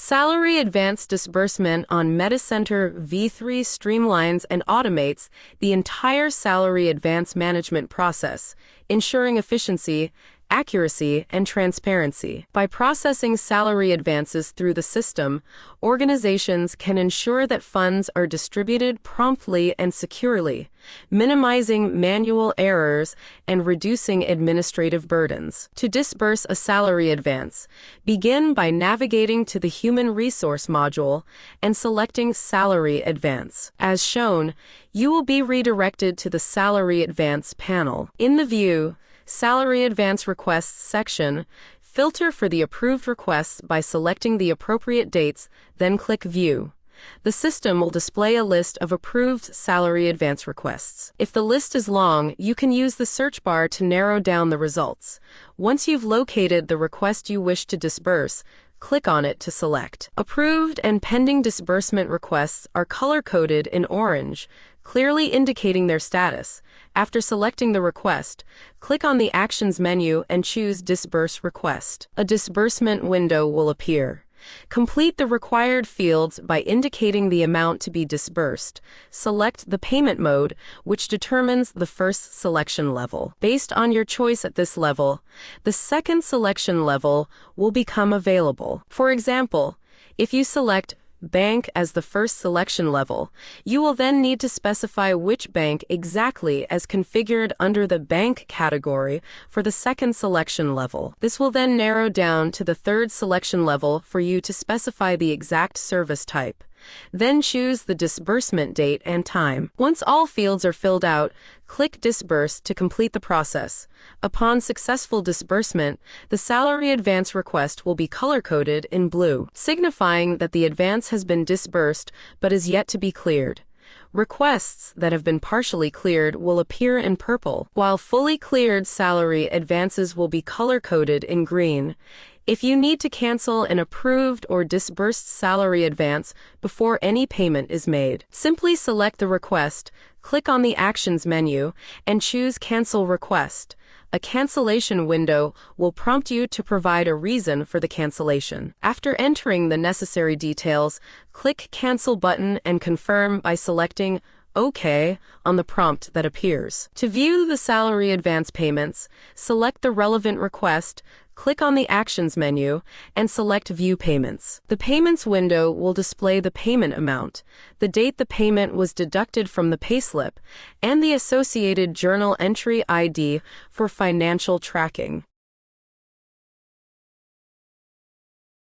Salary Advance Disbursement on MetaCenter V3 streamlines and automates the entire salary advance management process, ensuring efficiency, accuracy, and transparency. By processing salary advances through the system, organizations can ensure that funds are distributed promptly and securely, minimizing manual errors and reducing administrative burdens. To disburse a salary advance, begin by navigating to the Human Resource module and selecting Salary Advance. As shown, you will be redirected to the Salary Advance panel. In the View Salary Advance Requests section, filter for the approved requests by selecting the appropriate dates, then click View. The system will display a list of approved salary advance requests. If the list is long, you can use the search bar to narrow down the results. Once you've located the request you wish to disburse, click on it to select. Approved and pending disbursement requests are color-coded in orange, clearly indicating their status. After selecting the request, click on the Actions menu and choose Disburse Request. A disbursement window will appear. Complete the required fields by indicating the amount to be disbursed. Select the payment mode, which determines the first selection level. Based on your choice at this level, the second selection level will become available. For example, if you select Bank as the first selection level, you will then need to specify which bank exactly as configured under the Bank category for the second selection level. This will then narrow down to the third selection level for you to specify the exact service type. Then choose the disbursement date and time. Once all fields are filled out, click Disburse to complete the process. Upon successful disbursement, the salary advance request will be color-coded in blue, signifying that the advance has been disbursed but is yet to be cleared. Requests that have been partially cleared will appear in purple, while fully cleared salary advances will be color-coded in green. If you need to cancel an approved or disbursed salary advance before any payment is made, simply select the request, click on the Actions menu, and choose Cancel Request. A cancellation window will prompt you to provide a reason for the cancellation. After entering the necessary details, click Cancel button and confirm by selecting OK on the prompt that appears. To view the salary advance payments, select the relevant request, click on the Actions menu, and select View Payments. The Payments window will display the payment amount, the date the payment was deducted from the payslip, and the associated journal entry ID for financial tracking.